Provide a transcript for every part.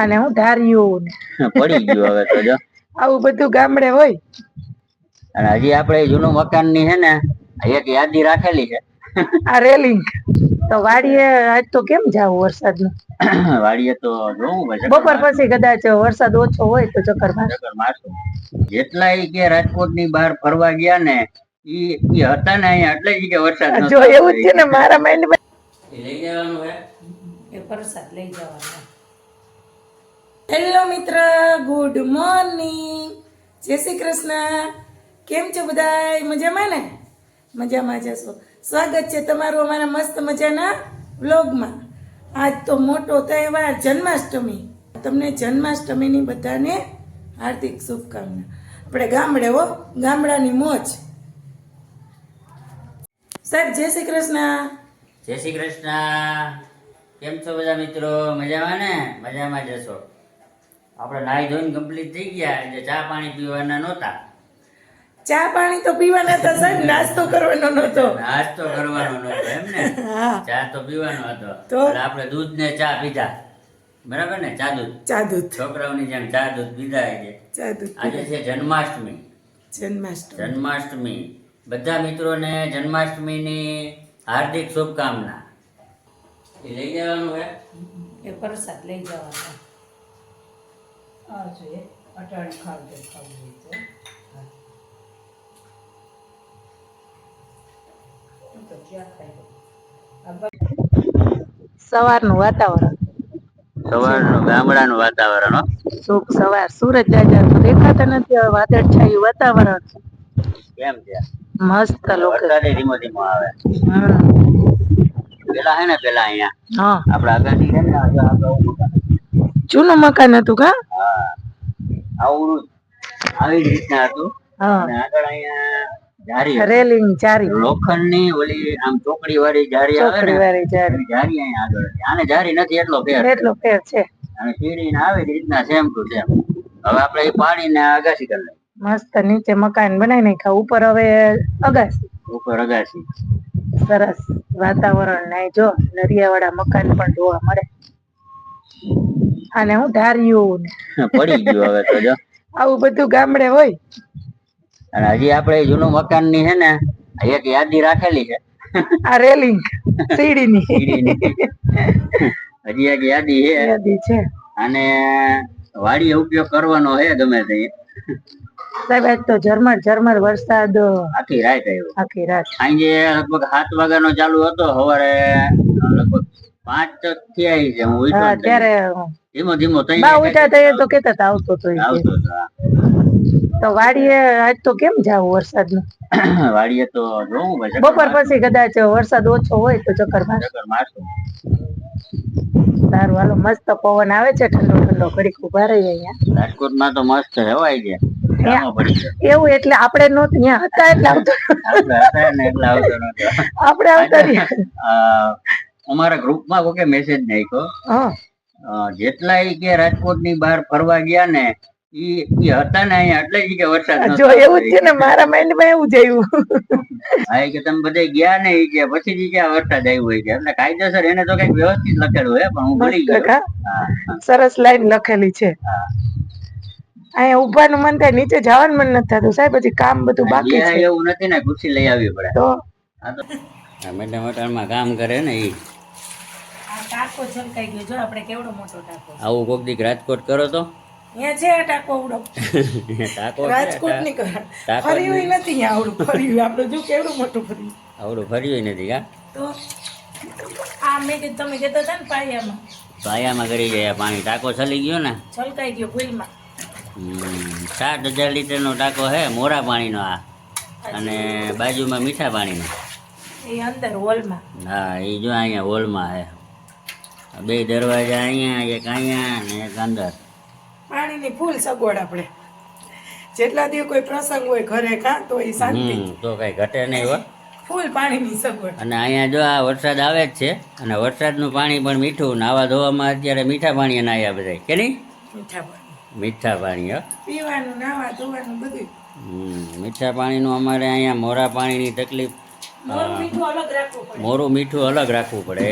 અને હું ધાર્યું ને પડી ગયું હવે તો જો આવું બધું ગામડે હોય. અને હજી આપણે જૂનું મકાન ની હે ને એક યાદી રાખેલી છે. આ રેલિંગ તો વાડીએ આજ તો કેમ જાવ વરસાદ નું વાડીએ તો જોવું પછી બપોર પછી કદાચ વરસાદ ઓછો હોય તો ચક્કર મારશું. જેટલા કે રાજકોટ ની બહાર ફરવા ગયા ને ઈ હતા ને અહીંયા એટલે જ કે વરસાદ જો એવું જ છે ને મારા માઇન્ડ માં લઈ જવાનું હે એ પ્રસાદ લઈ જવાનો. હેલો મિત્ર, ગુડ મોર્નિંગ, જય શ્રી કૃષ્ણ. કેમ છો બધા? મજામાં ને? મજામાં જશો. સ્વાગત છે તમારું અમારા મસ્ત મજાના વ્લોગમાં. આજ તો મોટો તહેવાર જન્માષ્ટમી. તમને જન્માષ્ટમીની બધાને હાર્દિક શુભકામના. આપણે ગામડે હો, ગામડાની મોજ. સાહેબ જય શ્રી કૃષ્ણ. જય શ્રી કૃષ્ણ. કેમ છો બધા મિત્રો? મજામાં ને? મજામાં જશો. આપણે નાઈ ધોઈને કમ્પ્લીટ થઈ ગયા એટલે ચા પાણી પીવાના નહોતા. ચા પાણી તો પીવાના હતા સાહેબ, નાસ્તો કરવાનો નહોતો. નાસ્તો કરવાનો નહોતો એમ ને? ચા તો પીવાનો હતો. તો આપણે દૂધ ને ચા પીધા, બરાબર ને? ચા દૂધ. ચા દૂધ છોકરાઓની જેમ ચા દૂધ પીધા. ચા દૂધ. આજે છે જન્માષ્ટમી. જન્માષ્ટમી બધા મિત્રોને જન્માષ્ટમીની હાર્દિક શુભકામના. એ લઈ જવાનું હે એ પ્રસાદ લઈ જવાનો. આ જોઈએ અટાણે ખાવજો ખાવું છે. સવારનું વાતાવરણ, સવારનું ગામડાનું વાતાવરણ. શુભ સવાર. સૂરજ દાદા તો દેખાતા નથી, હવે વાદળ છાયું વાતાવરણ. કેમ છે? મસ્ત લોકો. વરસાદ ધીમો ધીમો આવે. પેલા હે ને પેલા અહીંયા આપડા આગાડી છે ને જૂનું મકાન હતું કા? હા, આવું આવી રીતના હતું. અને આગળ અહીંયા જારી, રેલિંગ જારી, લોખંડની ઓલી આમ ચોકડી વાળી જારી આવે ને, જારી અહીંયા આગળ. આને જારી નથી એટલો ફેર છે. અને સીડી ને આવી રીતના સેમ ટુ સેમ. હવે આપણે એ પાડીને અગાસી કરી લઈએ. મસ્ત નીચે મકાન બનાવી નાખ્યા, ઉપર હવે અગાસી. ઉપર અગાસી. સરસ વાતાવરણ. ને જો નરિયાવાળા મકાન પણ જોવા મળે. અને હું ધાર્યું ને પડી ગયું હવે તો જો આવું બધું ગામડે હોય. અને હજી આપણે જૂનું મકાન ની હે ને એક યાદી રાખેલી છે. આ રેલિંગ સીડીની હજી એક યાદી છે. અને વાડીએ ઉપયોગ કરવાનો હે ગમે તે. સાહેબ આજ તો ઝરમર વરસાદ આખી રાત આવ્યો. આખી રાત. સાંજે લગભગ 7 વાગ્યાનો ચાલુ હતો, સવારે લગભગ 5 થી આવી છે. હું ઉઠ્યો ત્યારે ધીમો ધીમો થઈ બા ઉઠ્યા થઈ તો કેતા હતા આવતો તો. તો વાડીએ આજ તો કેમ જાવ વરસાદ નું વાડીએ તો જોવું પછી બપોર પછી કદાચ વરસાદ ઓછો હોય તો ચક્કર મારશું. સારું હાલો. મસ્ત પવન આવે છે, ઠંડો ઠંડો. ઘડીક ઉભા રહી અહીંયા. રાજકોટમાં તો મસ્ત હવાય છે. એવું એટલે આપણે નો ત્યાં હતા એટલે આવતો આપણે આવતા અમારા ગ્રુપમાં કોકે મેસેજ નાખ્યો, જેટલા કે રાજકોટ ની બહાર ફરવા ગયા ને ઈ હતા ને અહીંયા એટલે જ કે વરસાદ. જો એવું જ છે ને મારા માઇન્ડ માં એવું જ આવ્યું. હા કે તમે બધે ગયા ને ઈ કે પછી જી ક્યાં વરસાદ આવ્યો હોય કે એટલે કાયદેસર એને તો કઈક વ્યવસ્થિત લખેલું હે, પણ હું ભૂલી ગયો. સરસ લાઈન લખેલી છે. અહીંયા ઉભાનું મન થાય, નીચે જવાનું મન નથી થતું સાહેબ. પછી કામ બધું બાકી છે. એવું નથી ને, ખુરશી લઈ આવવી પડે. તો મેડમ હોટલમાં કામ કરે ને ઈ. આ ટાકો છલકાઈ ગયો. જો આપણે કેવડો મોટો ટાકો. આવું કોક દીક રાજકોટ કરો તો અહીંયા છે આ ટાકો આવડો. રાજકોટ ની ફર્યું નથી અહીંયા આવડું ફર્યું. આપણે જો કેવડું મોટું ફર્યું. આવડું ફર્યું નથી કા? તો આ મેં કે તમે કહેતા હતા ને પાયામાં કરી ગયા પાણી. ટાકો છલી ગયો ને, છલકાઈ ગયો ભૂલમાં. 7,000 લીટરનો ટાકો હે, મોરા પાણીનો આ. અને બાજુમાં મીઠા પાણીનો. એ અંદર હોલમાં. હા, એ જો અહીંયા હોલમાં હે. 2 દરવાજા અહીંયા, એક અહીંયા ને એક અંદર. પાણીની ફૂલ સગવડ. આપણે જેટલા દિવસ કોઈ પ્રસંગ હોય ઘરે કા તો એ શાંતિ, તો કઈ ઘટે નહીં હો. ફૂલ પાણીની સગવડ. અને અહીંયા જો આ વરસાદ આવે જ છે, અને વરસાદનું પાણી પણ મીઠું. નાવા ધોવામાં અત્યારે મીઠા પાણી નાયા બધા કે નહીં? મીઠા પાણી હો, પીવાનું, નાવા ધોવાનું બધું. મીઠા પાણીનું અમારે અહીંયા મોરા પાણીની તકલીફ. મોરું મીઠું અલગ રાખવું પડે.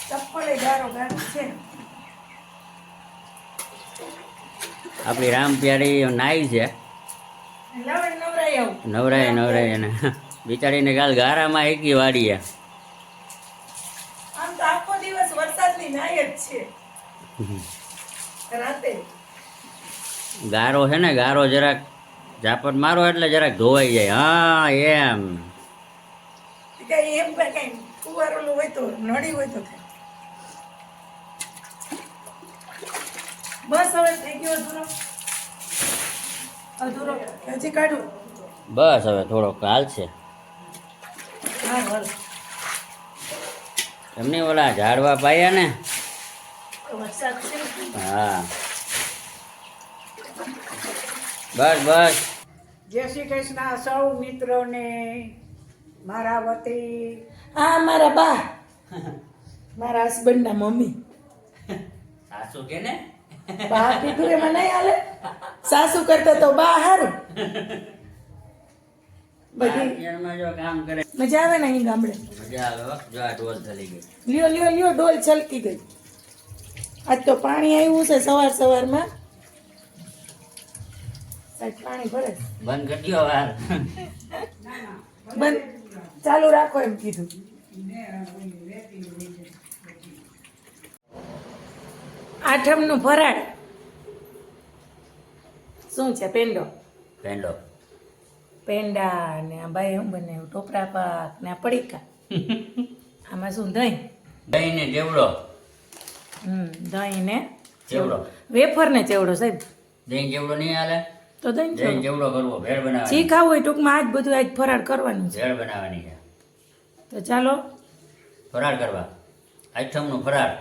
ચપ્પલે ગારો ગારો છે. આપણી રામ પ્યારી નાઈ છે, નવરાય નવરાય આવું. નવરાય એને બિચારીને કાલ ગારામાં એકી વાડીએ. આમ તો આખો દિવસ વરસાદની નાય જ છે. રાતે ગારો છે ને, ગારો જરાક ઝાપટ મારો એટલે જરાક ધોવાઈ જાય. હા એમ કઈ એમ કઈ ફુવારેલું હોય તો નડી હોય તો થાય. બસ હવે થઈ ગયો અધૂરો. અધૂરો હજી કાઢું. બસ હવે થોડોક હાલ છે. હા હાલ. એમની ઓલા ઝાડવા પાયા ને. વરસાદ છે. હા બસ બસ. જય શ્રી કૃષ્ણ સૌ મિત્રોને મારા વતી. આ મારા બા, મારા હસબન્ડના મમ્મી. સાસુ કે ને બા કીધું એમાં નહીં હાલે. સાસુ કરતા તો બા હારું. બધી અત્યારમાં જો કામ કરે મજા આવે ને અહીં ગામડે. મજા આવે હો. જો આ ઢોલ ચલી ગઈ. લ્યો લ્યો લ્યો ડોલ છલકી ગઈ. આજ તો પાણી આવ્યું છે સવારમાં. સાહેબ પાણી ભરે છે. બંધ કરી દ્યો વાર. બંધ ચાલુ રાખો એમ કીધું. આઠમનું ફરાળ શું છે? પેંડો. પેંડો પેંડા ને આ બાઈ શું બનાવ્યું? ટોપરા પાક ને આ પડીકા. આમાં શું? દહીં. દહીં ને ચેવડો. દહીં ને ચેવડો. વેફર ને ચેવડો સાહેબ. દહીં ચેવડો નહીં હાલે. તો દહીં દહીં ચેવડો ચેવડો કરવો, ભેળ જી બનાવવાની. ખાવું હોય ટૂંકમાં આજ બધું આજ ફરાળ કરવાનું છે. ભેળ બનાવવાની છે. તો ચાલો ફરાળ કરવા. આઠમનું ફરાળ.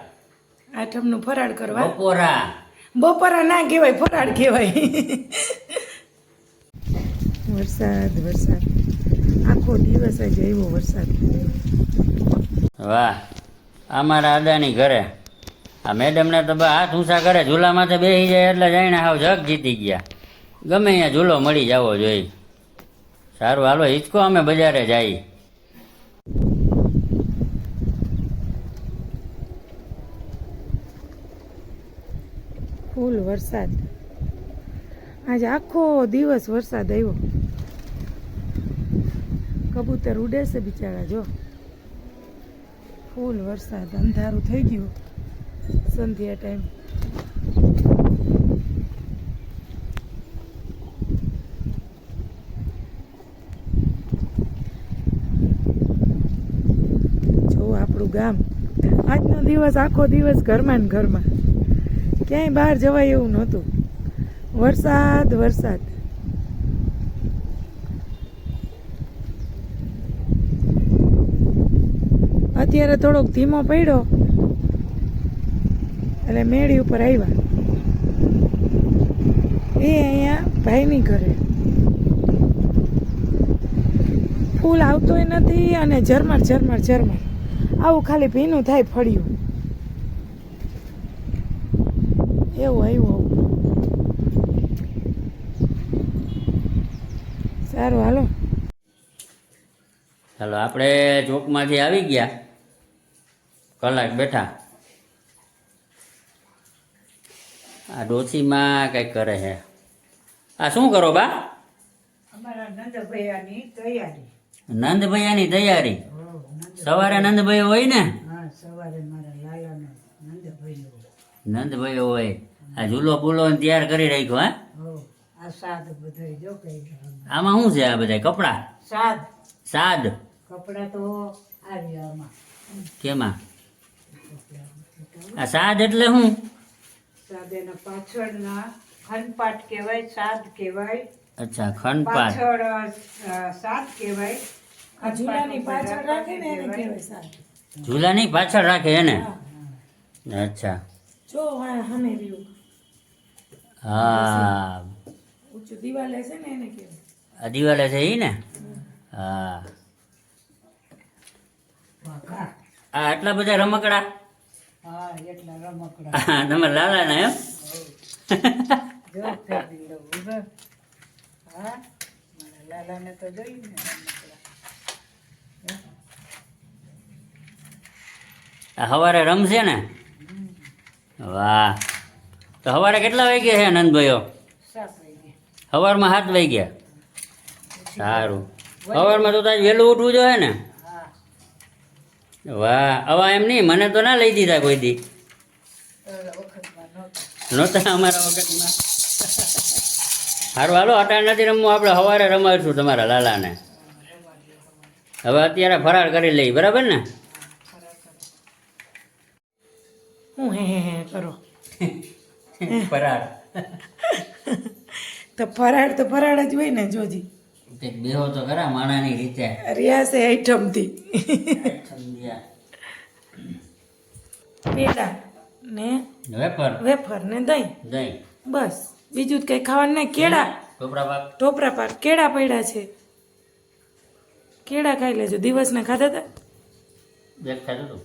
આઠમનું ફરાળ કરવા. બપોરા. બપોરા ના કહેવાય, ફરાળ કહેવાય. વરસાદ વરસાદ આખો દિવસ જ આવ્યો વરસાદ. વાહ, અમારા આદાની ઘરે આ મેડમને તો હાથ ઊંચા કરે, ઝૂલામાં તો બેસી જાય એટલે જાણે હાવ જગ જીતી ગયા. ગમે અહીંયા ઝૂલો મળી જવો જોઈએ. સારું હાલો હિંચકો, અમે બજારે જઈએ. ફૂલ વરસાદ. આજે આખો દિવસ વરસાદ આવ્યો. કબૂતર ઉડે છે બિચારા. જો ફૂલ વરસાદ. અંધારું થઈ ગયું સંધ્યા ટાઈમ. જો આપણું ગામ. આજનો દિવસ આખો દિવસ ઘરમાં ને ઘરમાં, ક્યાંય બહાર જવાય એવું નહોતું. વરસાદ વરસાદ. અત્યારે થોડોક ધીમો પડ્યો એટલે મેળી ઉપર આવ્યા. એ અહીંયા ભાઈની ઘરે. ફૂલ આવતોય નથી અને ઝરમર ઝરમર ઝરમર આવું ખાલી ભીનું થાય ફળિયું એવું આવ્યું. સારું હાલો. ચાલો આપણે ચોકમાંથી આવી ગયા, કલાક બેઠા. આ ડોસીમાં કંઈક કરે છે. આ શું કરો બા? અમારા નંદભૈયાની તૈયારી. નંદભૈયાની તૈયારી. સવારે નંદભાઈ હોય ને? હા, સવારે મારા લાલાનો નંદભૈયો. નંદભાઈ હોય. આ ઝૂલો બુલો તૈયાર કરી રાખ્યો. હા, આ સાદ બધા જો કઈ. આમાં શું છે? આ બધા કપડા સાદ સાદ કપડા તો આવ્યા આમાં. કેમાં? આ સાદ એટલે શું? સાદ એના પાછળના ખનપાટ કહેવાય, સાદ કહેવાય. અચ્છા, ખંડપાત. પાછળ સાદ કહેવાય. આ ઝૂલાની પાછળ રાખે ને એને કહેવાય સાદ. ઝૂલાની પાછળ રાખે એને? અચ્છા. જો હમે રહ્યું હા, ઊંચું દિવાલે છે ને એને કહેવાય. આ દિવાલે છે ઈ ને? હા. વાઘા. આ આટલા બધા રમકડા? હા, એટલા રમકડા. હા, તમારા લાલા ના એમ? જો ફેરવી લઉં બરાબર. હા, મારા લાલાને તો જોયું ને રમકડા. આ સવારે રમશે ને? વાહ. તો સવારે કેટલા વાગ્યા છે નંદભાઈઓ? 7 વાગે. સવારમાં 7 વાગ્યા. સારું. સવારમાં તો તાજ વહેલું ઉઠવું જોઈએ ને? હા. વાહ. હવે એમ નહીં, મને તો ના લઈ દીધા કોઈ દી. ઓલા વખતમાં નહોતા. નહોતા અમારા વખતમાં. સારું હાલો, અટાણ નથી રમવું, આપણે સવારે રમાડીશું તમારા લાલાને. હવે અત્યારે ફરાળ કરી લઈ, બરાબર ને? હું હે કરો ફરાળ. તો ફરાળ જ હોય ને જોજી. કંઈક બેહો તો ખરા માણાની રીતે. રિયાસે આઈટમથી પેડા ને વેફર વેફર ને દહીં, દહીં બસ. બીજું જ કંઈ ખાવાનું નહીં. કેળા, ટોપરા પાક ટોપરા પાક, કેળા પડ્યા છે. કેળા ખાઈ લેજો. દિવસને ખાધા હતા. દેખાતું હતું.